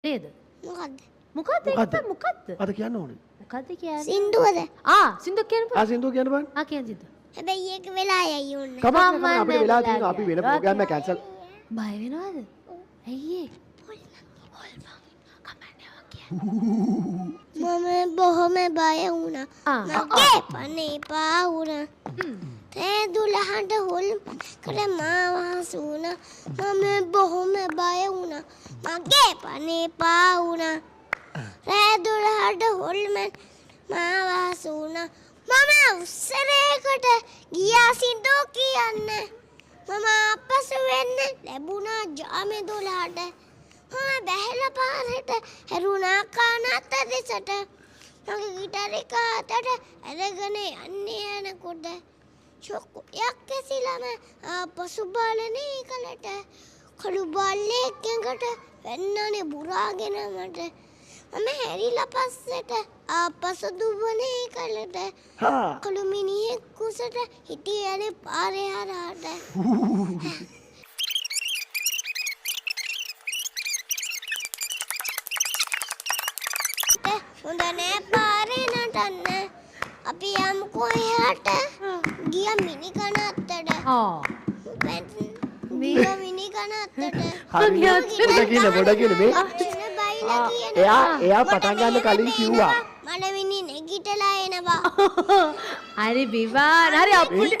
නේද? මොකද්ද? මොකද්ද ඒක මොකද්ද? අද කියන්න ඕනේ. මොකද්ද කියන්නේ? සින්දුවද? සින්දුව කියන්න බෑ. සින්දුව කියන්න බෑ. කියන්න සින්දුව. හැබැයි ඒක වෙලා යයි ඕනේ. කමක් නැහැ අපිට වෙලා තියෙනවා අපි වෙන ප්‍රෝග්‍රෑම් එක කැන්සල්. බය වෙනවද? ඇයි ඒ? මම බොහොම බය වුණා. මගේ පනේ පා වුණා. තේ දුලහඬ හොල් කර මාව හසුණා. මම බොහොම බය වුණා. මගේ පනේ පා වුණා. තේ දුලහඬ හොල් මන් මාව හසුණා. මම උස්සරේකට ගියා සින්දු කියන්නේ. මම අපසු වෙන්න ලැබුණා ජාමේ දුලහඬ. බැහැලා පාරට හැරුණා කානත් දෙසට මගේ ගිටාර එක අතට අරගෙන යන්නේ යනකොට චොක්කයක් ඇසිලම පසු බලනේ කලට කළු බල්ලෙක් එකට වෙන්නනේ බුරාගෙන මට මම හැරිලා පස්සට ආපසු දුවනේ කලට කළු මිනිහෙක් කුසට හිටියේ පාරේ හරහාට හොඳ නෑ පාරේ නටන්න අපි යමුකෝ එහාට ගිය මිනි කන අත්තට ගිය මිනි කන අත්තට පොඩ කියන මේ එයා පටන් ගන්න කලින් කිව්වා මලවිනි නැගිටලා එනවා හරි විවාන් හරි අප්පුට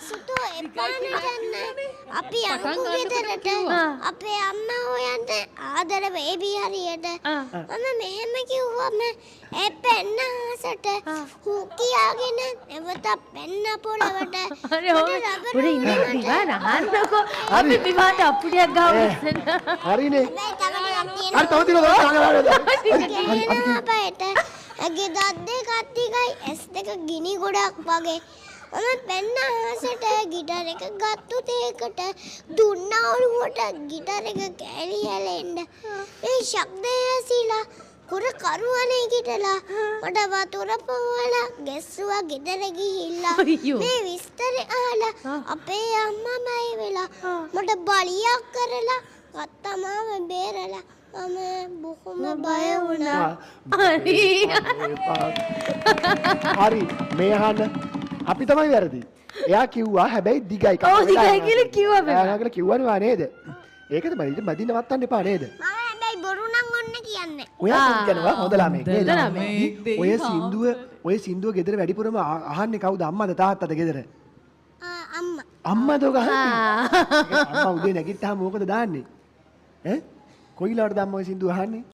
සුතෝ එපා නටන්න අපි යමුකෝ ගෙදරට අපේ අම්මා හොයන්න ආදර බේබි හරියට මම මෙහෙම කිව්වම ඒ පෙන්න ආසට හූ කියාගෙන නැවත පෙන්න පොළවට හරි හොරේ ඉන්නේ විවාන් අහන්නකෝ අපි විවාන්ට අප්පුටියක් ගාව ඉස්සෙන්න හරිනේ හරි තව දිනවා අපේට ඇගේ දත් දෙක අත්තිකයි ඇස් දෙක ගිනි ගොඩක් වගේ මම පෙන්න ආසට ගිටාර එක ගත්තු තේකට දුන්නා ඔළුවට ගිටාර එක කෑලි හැලෙන්න මේ ශබ්දය ඇසිලා කුර කරුවනේ ගිටලා මට වතුර පොවලා ගැස්සුවා ගෙදර ගිහිල්ලා මේ විස්තර අහලා අපේ අම්මා බය වෙලා මට බලියක් කරලා අත්තමාව බේරලා මම බොහොම බය වුණා හරි මේ අහන්න අපි තමයි වැරදි. එයා කිව්වා හැබැයි දිගයි. ඔව් දිගයි කියලා කිව්වා බෑ. එයා කියලා කිව්වනේ නේද? ඒකද මම මදින්න නවත්තන්න එපා නේද? මම හැබැයි බොරු නම් ඔන්න කියන්නේ. ඔයා කියනවා හොඳ ළමෙක් නේද? ඔය සින්දුව ගෙදර වැඩිපුරම අහන්නේ කවුද? අම්මද තාත්තද ගෙදර? අම්මා. අම්මද ඔක අහන්නේ? අම්මා උදේ නැගිට්ටාම මොකද දාන්නේ? ඈ? කොයිලාට දැම්ම ඔය සින්දුව අහන්නේ?